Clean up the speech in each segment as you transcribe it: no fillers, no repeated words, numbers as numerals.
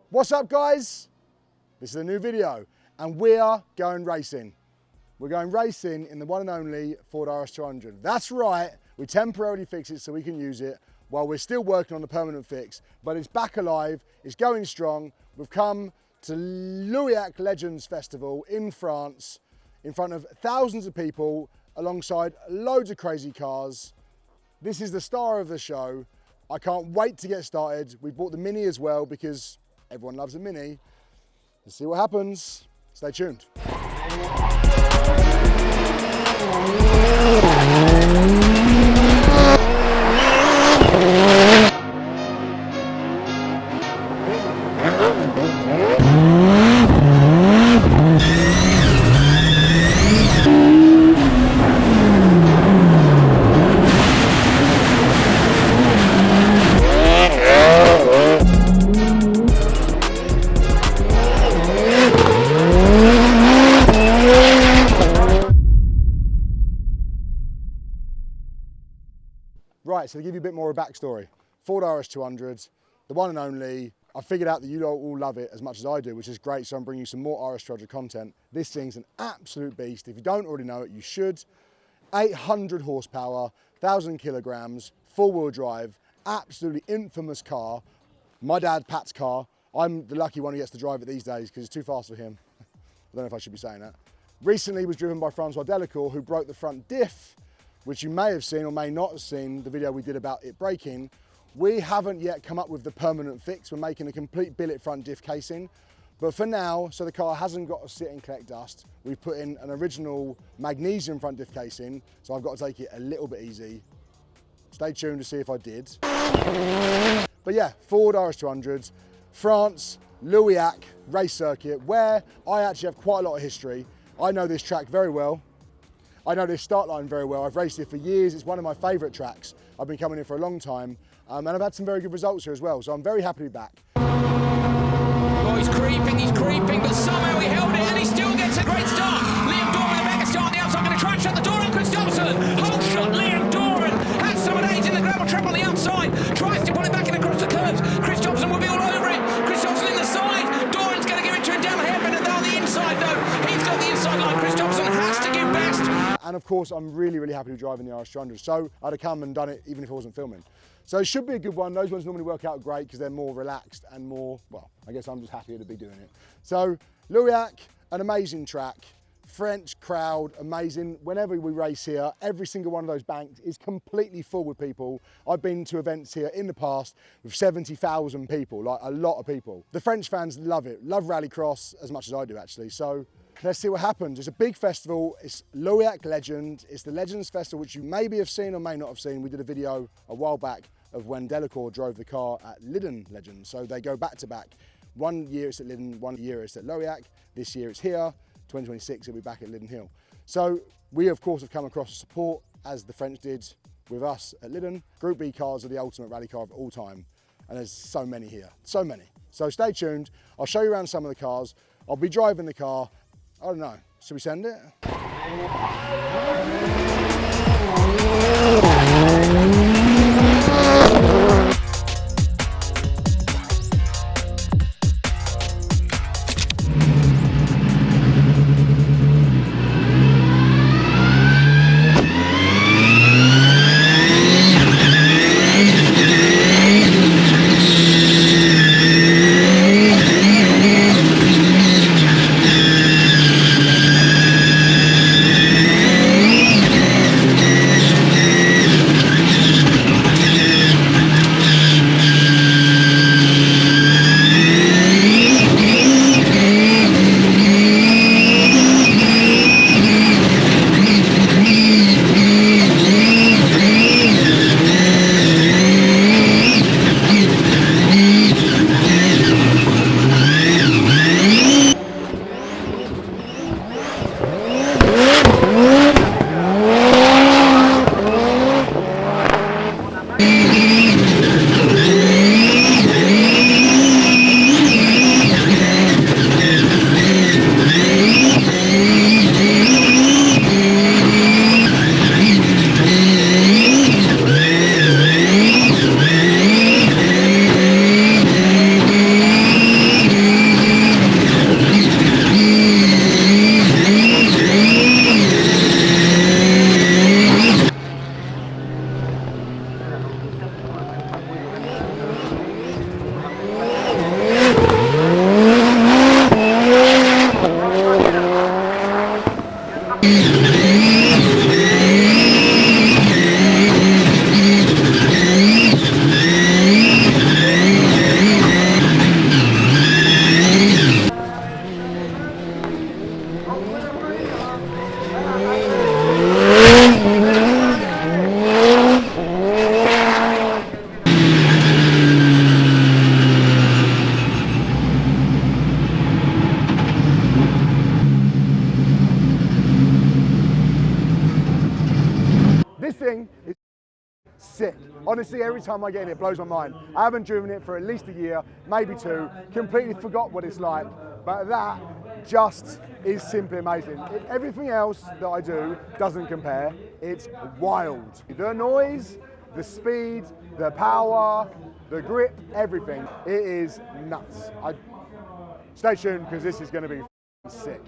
What's up, guys? This is a new video and we are going racing. We're going racing in the one and only Ford RS200. That's right, we temporarily fixed it so we can use it while we're still working on the permanent fix, but it's back alive, it's going strong. We've come to Louillac Legends Festival in France in front of thousands of people alongside loads of crazy cars. This is the star of the show. I can't wait to get started. We bought the Mini as well because everyone loves a Mini. Let's see what happens. Stay tuned. Right, so to give you a bit more of a backstory, Ford RS200, the one and only. I figured out that you all love it as much as I do, which is great, so I'm bringing you some more RS200 content. This thing's an absolute beast. If you don't already know it, you should. 800 horsepower, 1,000 kilograms, four-wheel drive, absolutely infamous car. My dad, Pat's car. I'm the lucky one who gets to drive it these days because it's too fast for him. I don't know if I should be saying that. Recently was driven by Francois Delacour, who broke the front diff, which you may have seen or may not have seen the video we did about it breaking. We haven't yet come up with the permanent fix. We're making a complete billet front diff casing. But for now, so the car hasn't got to sit and collect dust, we've put in an original magnesium front diff casing, so I've got to take it a little bit easy. Stay tuned to see if I did. But yeah, Ford RS200, France, Louillac race circuit, where I actually have quite a lot of history. I know this track very well. I know this start line very well. I've raced it for years. It's one of my favourite tracks. I've been coming in for a long time, and I've had some very good results here as well, so I'm very happy to be back. Oh, he's creeping, but somehow he held it, and he still gets a great start. Liam Doran with a mega start on the outside, going to try and shut the door on Chris Dobson. Whole shot, Liam Doran has some of eight in the gravel trap on the outside, tries to put it back in across the curves. Chris Dobson will be all over it. Chris Dobson in the side. Doran's going to give it to him down the hairpin, and down the inside, though. He's got the inside line. Chris Dobson has to give best. And of course, I'm really, really happy to be driving the RS200. So I'd have come and done it even if I wasn't filming. So it should be a good one. Those ones normally work out great because they're more relaxed and more, well, I guess I'm just happier to be doing it. So Louillac, an amazing track. French crowd, amazing. Whenever we race here, every single one of those banks is completely full with people. I've been to events here in the past with 70,000 people, like a lot of people. The French fans love it, love rallycross as much as I do actually. So let's see what happens. It's a big festival. It's Louillac Legend. It's the Legends Festival, which you maybe have seen or may not have seen. We did a video a while back of when Delacour drove the car at Lyden Legends. So they go back to back. 1 year it's at Lyden, 1 year it's at Louillac. This year it's here. 2026 it'll be back at Lyden Hill. So we of course have come across support as the French did with us at Lyden. Group B cars are the ultimate rally car of all time. And there's so many here, so many. So stay tuned. I'll show you around some of the cars. I'll be driving the car. I don't know, should we send it? Honestly, every time I get in it, it blows my mind. I haven't driven it for at least a year, maybe 2, completely forgot what it's like, but that just is simply amazing. Everything else that I do doesn't compare. It's wild. The noise, the speed, the power, the grip, everything. It is nuts. Stay tuned because this is going to be sick.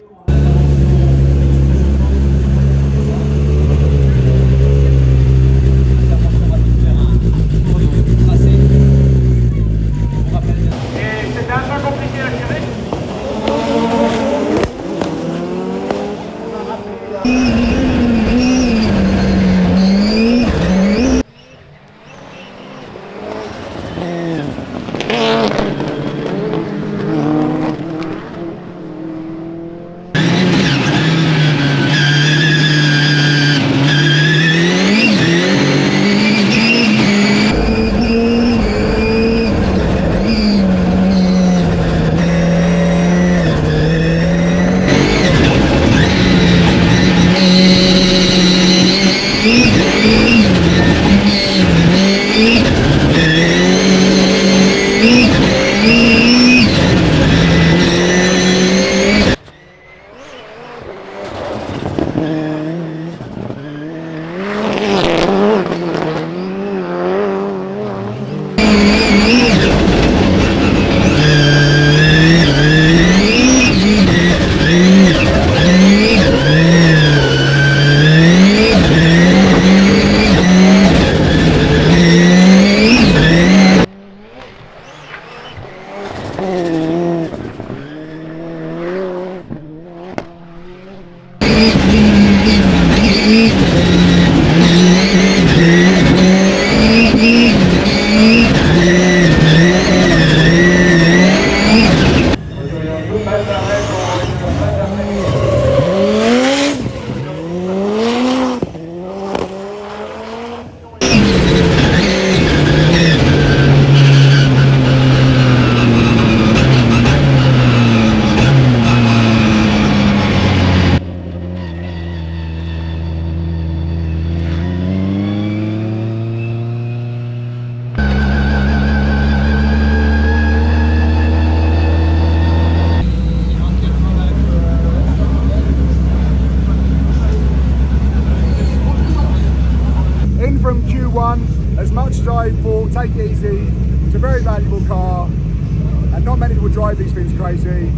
From Q1, as much as I thought, take it easy, it's a very valuable car, and not many people drive these things crazy.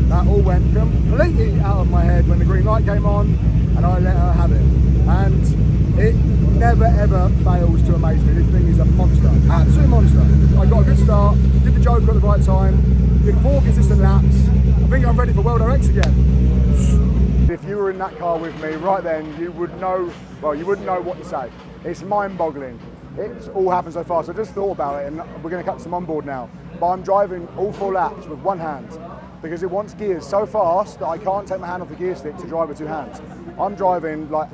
That all went completely out of my head when the green light came on, and I let her have it. And it never ever fails to amaze me. This thing is a monster, absolute monster. I got a good start, did the joker at the right time, did 4 consistent laps. I think I'm ready for World RX again. If you were in that car with me right then, you would know, well, you wouldn't know what to say. It's mind-boggling. It all happened so fast. I just thought about it, and we're going to cut some on board now. But I'm driving all 4 laps with 1 hand because it wants gears so fast that I can't take my hand off the gear stick to drive with 2 hands. I'm driving like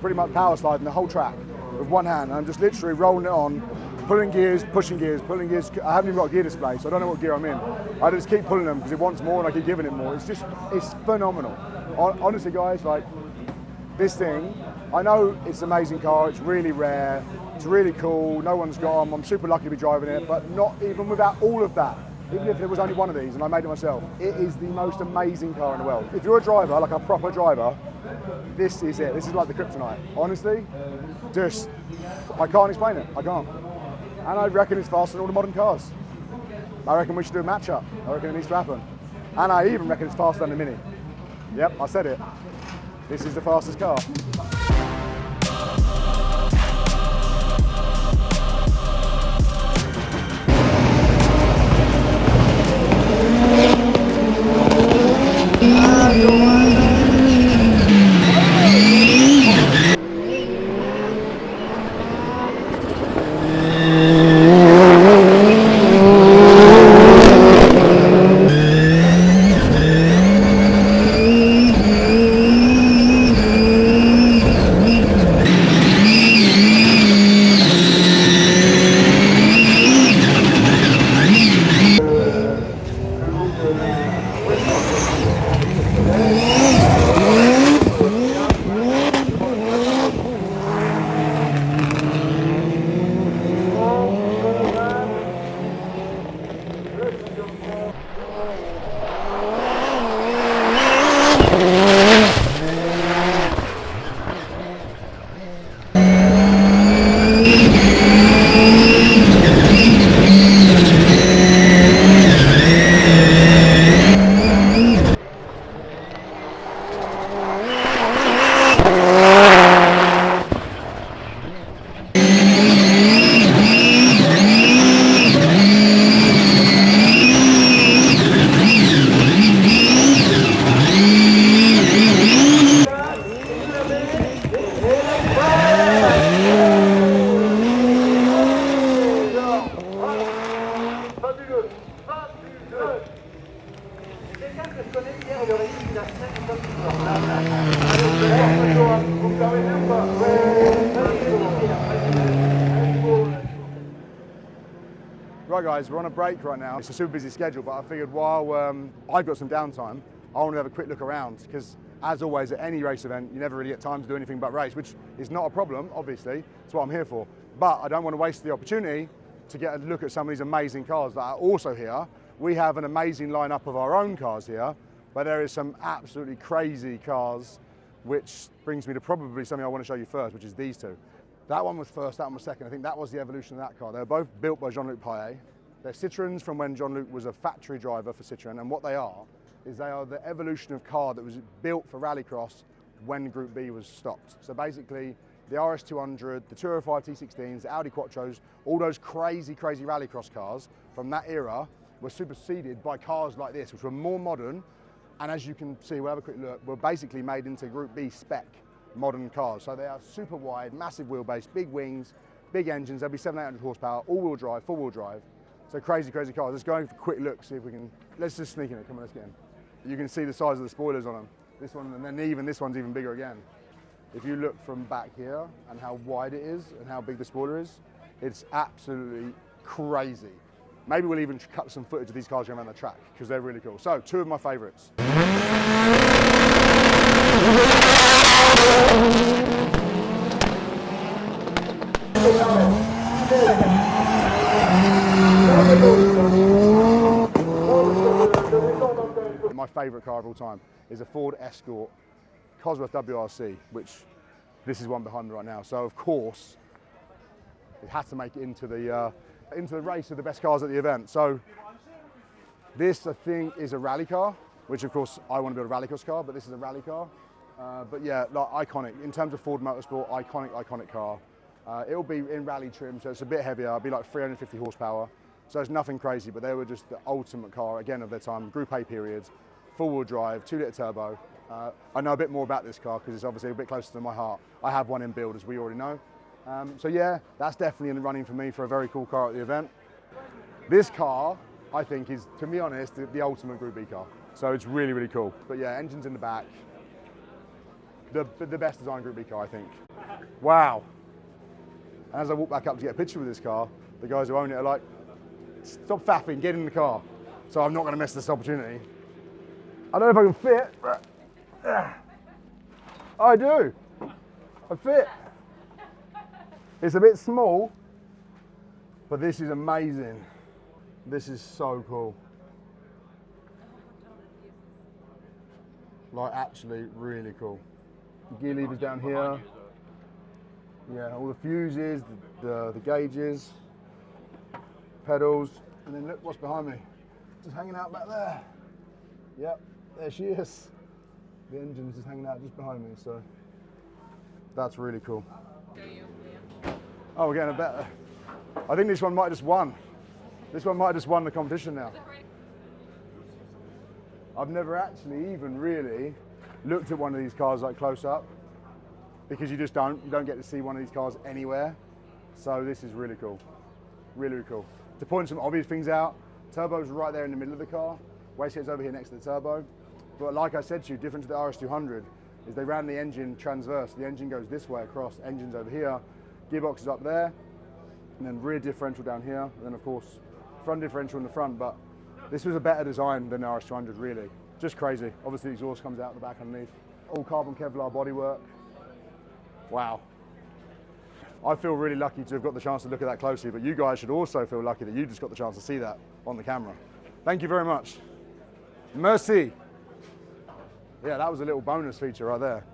pretty much power sliding the whole track with 1 hand. And I'm just literally rolling it on, pulling gears, pushing gears, pulling gears. I haven't even got a gear display, so I don't know what gear I'm in. I just keep pulling them because it wants more, and I keep giving it more. It's phenomenal. Honestly, guys, like this thing. I know it's an amazing car, it's really rare, it's really cool, no one's got them, I'm super lucky to be driving it, but not even without all of that, even if there was only one of these and I made it myself, it is the most amazing car in the world. If you're a driver, like a proper driver, this is it, this is like the kryptonite. Honestly, just, I can't explain it, I can't. And I reckon it's faster than all the modern cars. I reckon we should do a match-up, I reckon it needs to happen. And I even reckon it's faster than the Mini. Yep, I said it. This is the fastest car. Right guys, we're on a break right now. It's a super busy schedule, but I figured while I've got some downtime, I want to have a quick look around, because as always at any race event, you never really get time to do anything but race, which is not a problem, obviously. That's what I'm here for. But I don't want to waste the opportunity to get a look at some of these amazing cars that are also here. We have an amazing lineup of our own cars here, but there is some absolutely crazy cars, which brings me to probably something I want to show you first, which is these two. That one was first, that one was second. I think that was the evolution of that car. They were both built by Jean-Luc Paillet. They're Citroëns from when Jean-Luc was a factory driver for Citroën, and what they are the evolution of car that was built for rallycross when Group B was stopped. So basically, the RS200, the 205 T16s, the Audi Quattros, all those crazy rallycross cars from that era were superseded by cars like this, which were more modern, and as you can see, we'll have a quick look, were basically made into Group B spec modern cars. So they are super wide, massive wheelbase, big wings, big engines. They'll be 700-800 horsepower, all-wheel drive, four-wheel drive. So crazy cars. Let's go in for a quick look, see if we can, let's just sneak in it. Come on, let's get in. You can see the size of the spoilers on them. This one, and then even this one's even bigger again. If you look from back here and how wide it is and how big the spoiler is, it's absolutely crazy. Maybe we'll even cut some footage of these cars going around the track, because they're really cool. So, two of my favorites. My favourite car of all time is a Ford Escort Cosworth WRC, which this is one behind me right now. So of course, it had to make it into the race of the best cars at the event. So this, I think, is a rally car, which of course I want to build a rallycross car, but this is a rally car. But yeah, like iconic in terms of Ford Motorsport, iconic car. It'll be in rally trim, so it's a bit heavier. It'll be like 350 horsepower. So it's nothing crazy, but they were just the ultimate car, again, of their time. Group A periods, four-wheel drive, 2-litre turbo. I know a bit more about this car because it's obviously a bit closer to my heart. I have one in build, as we already know. So yeah, that's definitely in the running for me for a very cool car at the event. This car, I think, is, to be honest, the ultimate Group B car. So it's really cool. But yeah, engines in the back. The best design Group B car, I think. Wow. And as I walk back up to get a picture with this car, the guys who own it are like, stop faffing, get in the car. So I'm not going to miss this opportunity. I don't know if I can fit, but I do. I fit. It's a bit small, but this is amazing. This is so cool. Like, actually really cool. The gear levers down here. Yeah, all the fuses, the gauges, pedals, and then look what's behind me. Just hanging out back there. Yep, there she is. The engine's just hanging out just behind me, so that's really cool. Oh, we're getting a better. I think this one might have just won. This one might have just won the competition now. I've never actually even really looked at one of these cars like close up, because you don't get to see one of these cars anywhere. So this is really cool, really cool. To point some obvious things out, turbo's right there in the middle of the car, wastegate's over here next to the turbo. But like I said to you, different to the RS200, is they ran the engine transverse. The engine goes this way across, engine's over here, gearbox is up there, and then rear differential down here, and then of course, front differential in the front. But this was a better design than the RS200, really. Just crazy. Obviously the exhaust comes out the back underneath. All carbon Kevlar bodywork. Wow. I feel really lucky to have got the chance to look at that closely, but you guys should also feel lucky that you just got the chance to see that on the camera. Thank you very much. Merci. Yeah, that was a little bonus feature right there.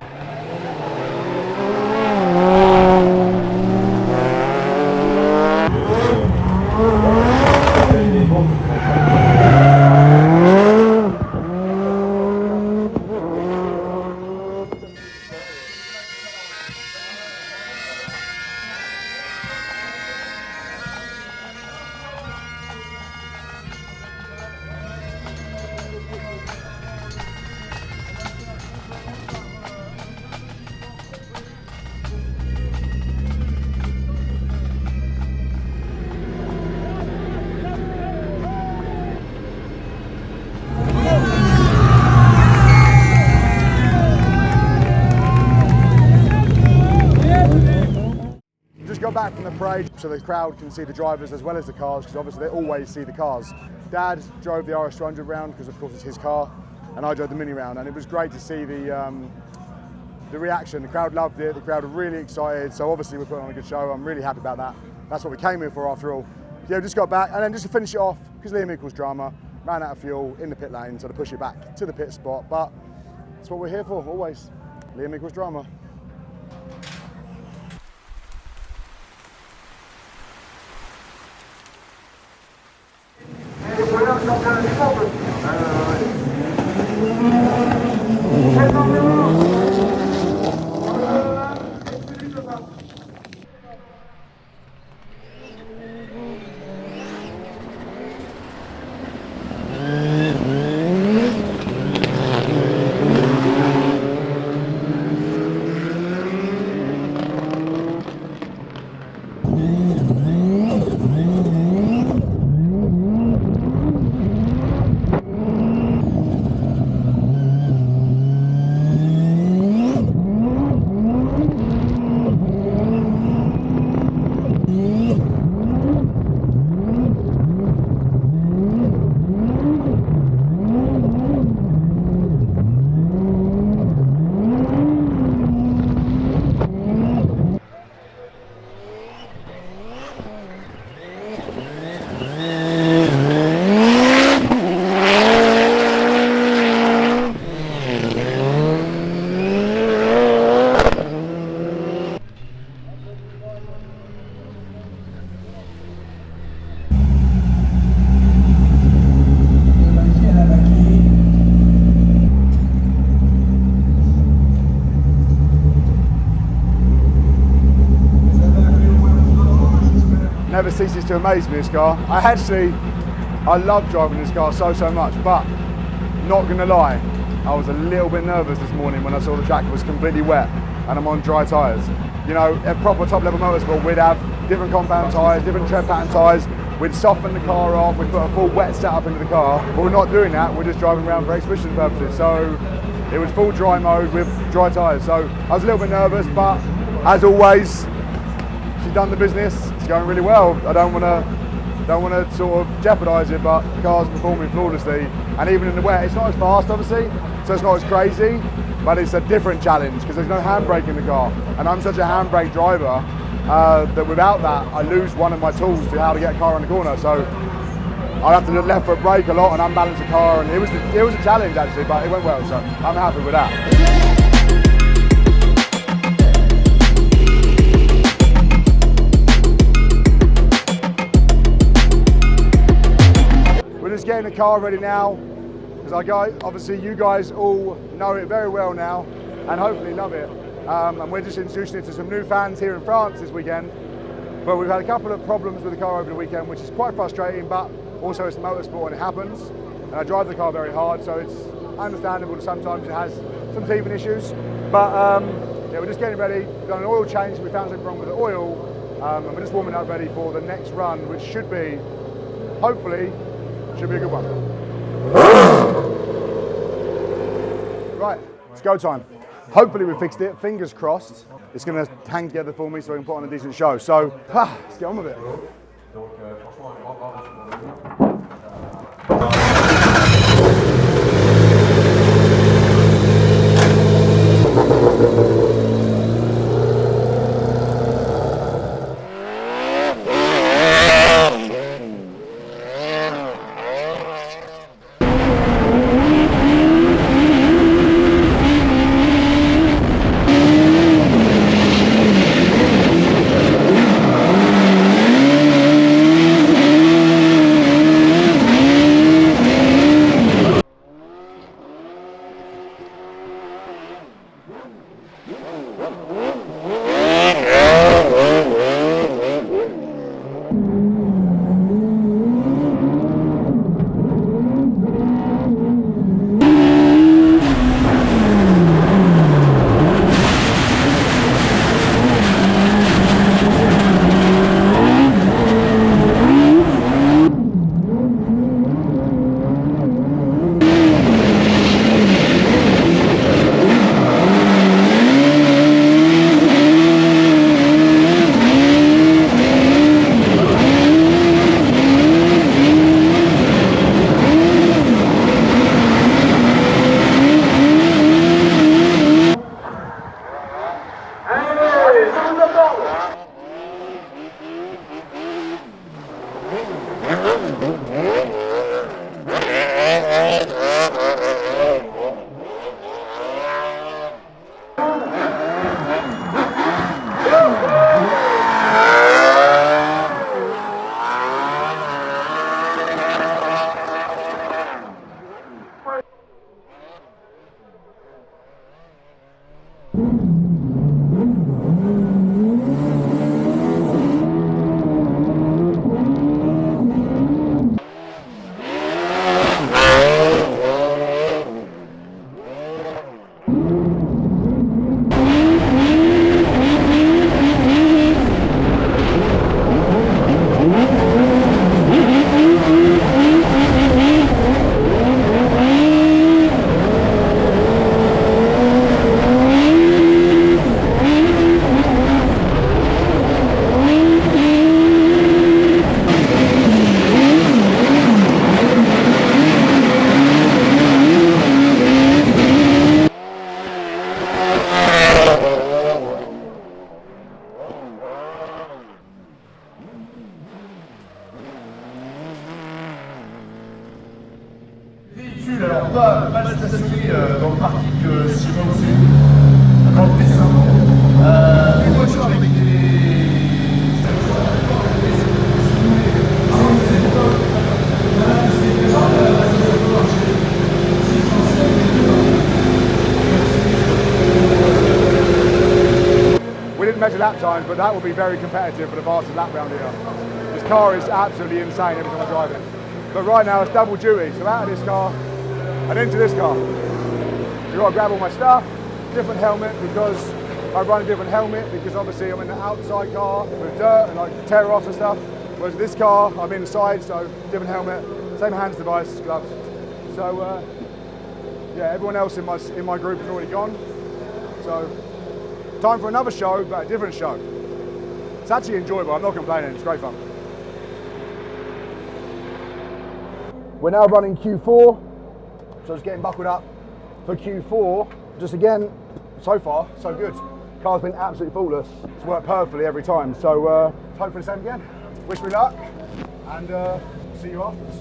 back from the parade so the crowd can see the drivers as well as the cars, because obviously they always see the cars. Dad drove the RS200 round because of course it's his car, and I drove the Mini round, and it was great to see the reaction. The crowd loved it, the crowd were really excited, so obviously we're putting on a good show. I'm really happy about that. That's what we came here for after all. Yeah, we just got back, and then just to finish it off, because Liam equals drama, ran out of fuel in the pit lane, so to push it back to the pit spot, but that's what we're here for, always. Liam equals drama. Never ceases to amaze me, this car. I love driving this car so much, but not gonna lie, I was a little bit nervous this morning when I saw the track was completely wet and I'm on dry tyres. You know, at proper top level motorsport, we'd have different compound tyres, different tread pattern tyres, we'd soften the car off, we'd put a full wet setup into the car, but we're not doing that, we're just driving around for exhibition purposes. So it was full dry mode with dry tyres. So I was a little bit nervous, but as always, she's done the business. It's going really well. I don't want to sort of jeopardise it, but the car's performing flawlessly. And even in the wet, it's not as fast, obviously, so it's not as crazy, but it's a different challenge because there's no handbrake in the car. And I'm such a handbrake driver that without that, I lose one of my tools to how to get a car in the corner. So I have to left foot brake a lot and unbalance the car, and it was a challenge actually, but it went well. So I'm happy with that. Just getting the car ready now, because obviously you guys all know it very well now and hopefully love it, and we're just introducing it to some new fans here in France this weekend. But we've had a couple of problems with the car over the weekend, which is quite frustrating, but also it's motorsport and it happens, and I drive the car very hard, so it's understandable that sometimes it has some teething issues. But yeah, we're just getting ready. We've done an oil change, we found something wrong with the oil, and we're just warming up ready for the next run, which should be, hopefully, should be a good one. Right, it's go time. Hopefully we fixed it, fingers crossed. It's going to hang together for me so I can put on a decent show. So, let's get on with it. alors pas de stationner dans le parking si je vais au-dessus, dans le dessin. Une voiture avec des... We didn't measure lap times, but that will be very competitive for the fastest lap round here. This car is absolutely insane every time I drive it. But right now it's double duty, so out of this car and into this car. You've got to grab all my stuff, different helmet because I run a different helmet because obviously I'm in the outside car with dirt and I tear off and stuff. Whereas this car, I'm inside, so different helmet, same hands device, gloves. So yeah, everyone else in my group has already gone. So time for another show, but a different show. It's actually enjoyable, I'm not complaining, it's great fun. We're now running Q4, so it's getting buckled up for Q4. Just again, so far, so good. Car's been absolutely faultless. It's worked perfectly every time, so hope for the same again. Wish me luck, and see you afterwards.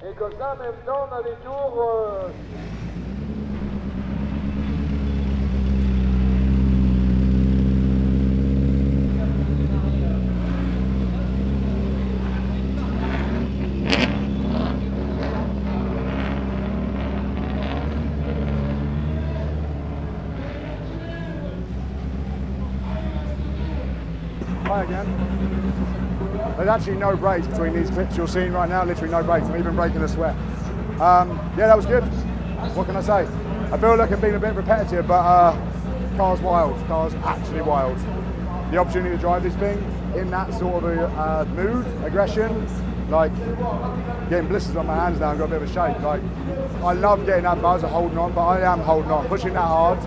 Et comme ça, en même temps, on a des tours... Hi again. There's actually no brakes between these clips you're seeing right now, literally no brakes. I'm even breaking a sweat. Yeah, that was good. What can I say? I feel like I'm being a bit repetitive, but car's wild. Car's actually wild. The opportunity to drive this thing in that sort of a mood, aggression, like getting blisters on my hands now and got a bit of a shake. Like, I love getting that buzz of holding on, but I am holding on. Pushing that hard,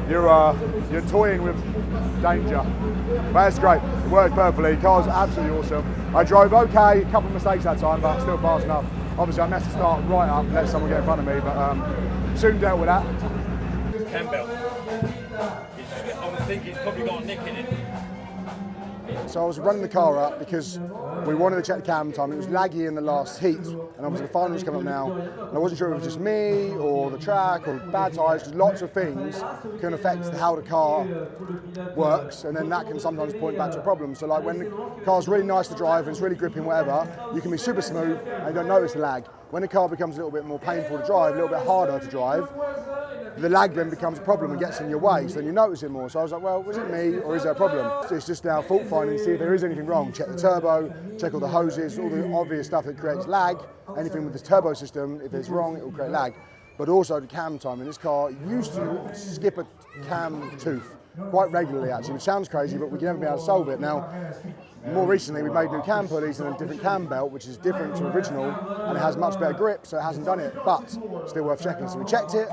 you're toying with danger. But it's great, it works perfectly. The car's absolutely awesome. I drove okay, a couple of mistakes that time, but still fast enough. Obviously I messed the start right up and let someone get in front of me, but soon dealt with that. Campbell. I think he's probably got a nick in it. So I was running the car up because we wanted to check the cam time. It was laggy in the last heat, and obviously the finals coming up now. And I wasn't sure if it was just me or the track or bad tyres, because lots of things can affect how the car works, and then that can sometimes point back to a problem. So like when the car's really nice to drive and it's really gripping, whatever, you can be super smooth and you don't notice the lag. When the car becomes a little bit more painful to drive, a little bit harder to drive, the lag then becomes a problem and gets in your way, so then you notice it more. So I was like, well, was it me or is there a problem? So it's just now fault finding to see if there is anything wrong. Check the turbo, check all the hoses, all the obvious stuff that creates lag. Anything with this turbo system, if it's wrong, it will create lag. But also the cam time. In this car used to skip a cam tooth quite regularly actually, which sounds crazy, but we can never be able to solve it. Now, more recently we made new cam pulleys and a different cam belt, which is different to original, and it has much better grip, so it hasn't done it, but still worth checking. So we checked it,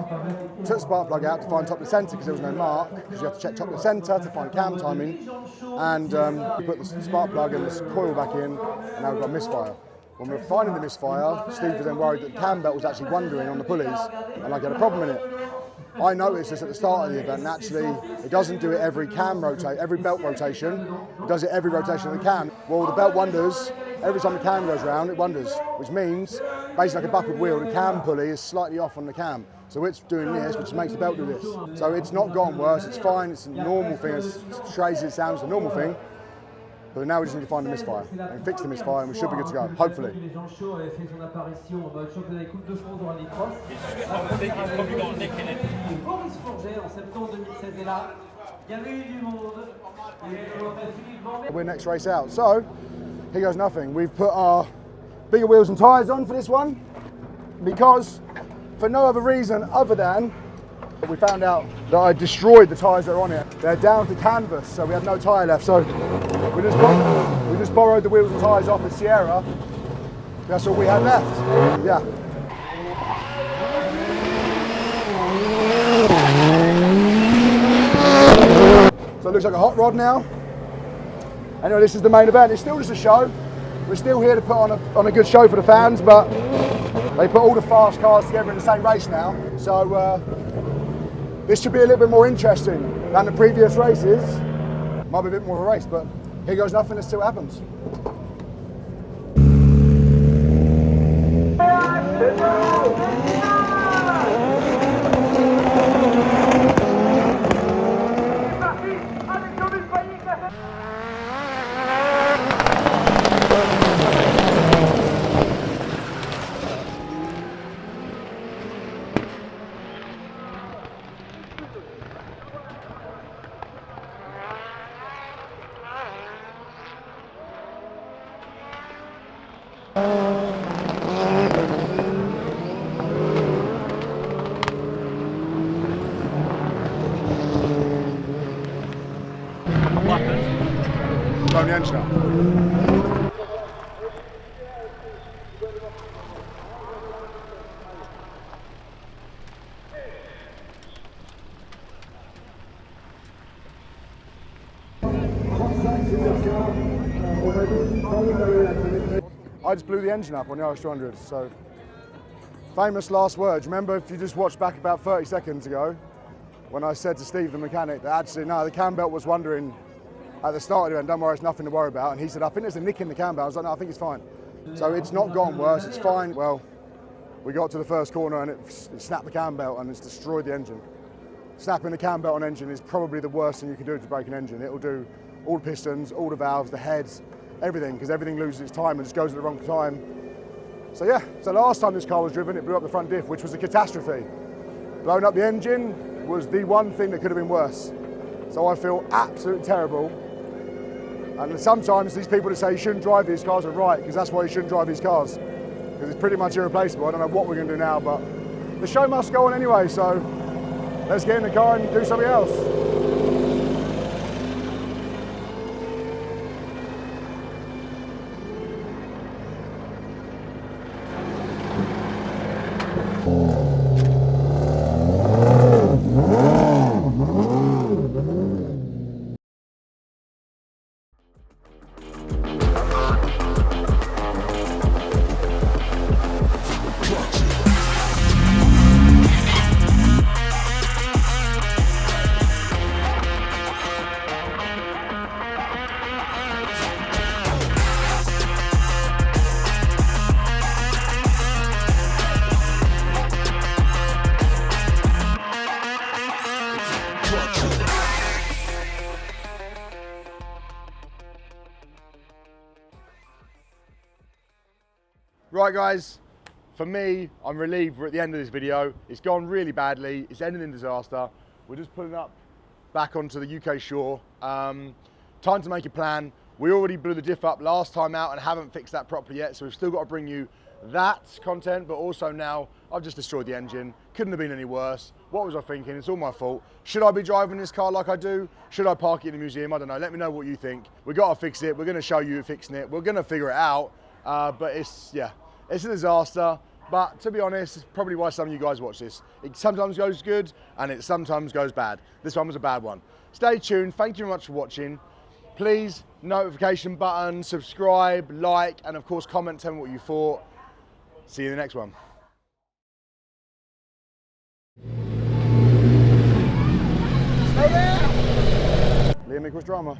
took the spark plug out to find top of the centre because there was no mark, because you have to check top of the centre to find cam timing, and we put the spark plug and this coil back in, and now we've got a misfire. When we were finding the misfire, Steve was then worried that the cam belt was actually wandering on the pulleys, and I had a problem in it. I noticed this at the start of the event, and actually it doesn't do it every belt rotation, it does it every rotation of the cam. Well, the belt wonders, every time the cam goes round, it wonders, which means, basically like a buckled wheel, the cam pulley is slightly off on the cam. So it's doing this, which makes the belt do this. So it's not gotten worse, it's fine, it's a normal thing, as crazy as it sounds, it's a normal thing. But now we just need to find the misfire and fix the misfire, and we should be good to go, hopefully. I think he's probably got a nick in it. We're next race out, so here goes nothing. We've put our bigger wheels and tyres on for this one, because for no other reason other than we found out that I destroyed the tyres that are on it. They're down to canvas, so we had no tyre left. So we just borrowed the wheels and tyres off the Sierra. That's all we had left. Yeah. So it looks like a hot rod now. Anyway, this is the main event. It's still just a show. We're still here to put on a good show for the fans, but they put all the fast cars together in the same race now. So this should be a little bit more interesting than the previous races. Might be a bit more of a race, but here goes nothing, let's see what happens. Turn the engine up. I just blew the engine up on the RS200, so famous last words. Remember, if you just watched back about 30 seconds ago, when I said to Steve, the mechanic, that actually, no, the cam belt was wondering at the start of the event, don't worry, it's nothing to worry about. And he said, I think there's a nick in the cam belt. I was like, no, I think it's fine. So it's not gone worse, it's fine. Well, we got to the first corner and it snapped the cam belt and it's destroyed the engine. Snapping the cam belt on engine is probably the worst thing you can do to break an engine. It'll do all the pistons, all the valves, the heads, everything, because everything loses its time and just goes at the wrong time. So yeah, so last time this car was driven, it blew up the front diff, which was a catastrophe. Blowing up the engine was the one thing that could have been worse. So I feel absolutely terrible. And sometimes these people that say you shouldn't drive these cars are right, because that's why you shouldn't drive these cars. Because it's pretty much irreplaceable. I don't know what we're going to do now, but the show must go on anyway, so let's get in the car and do something else. Right guys, for me, I'm relieved we're at the end of this video. It's gone really badly. It's ended in disaster. We're just pulling up back onto the UK shore. Time to make a plan. We already blew the diff up last time out and haven't fixed that properly yet, so we've still got to bring you that content, but also now I've just destroyed the engine. Couldn't have been any worse. What was I thinking? It's all my fault. Should I be driving this car like I do? Should I park it in the museum? I don't know. Let me know what you think. We got to fix it. We're going to show you fixing it. We're going to figure it out. But it's a disaster. But to be honest, it's probably why some of you guys watch this. It sometimes goes good and it sometimes goes bad. This one was a bad one. Stay tuned. Thank you very much for watching. Please, notification button, subscribe, like, and of course comment, tell me what you thought. See you in the next one. Stay there! Liam equals drama.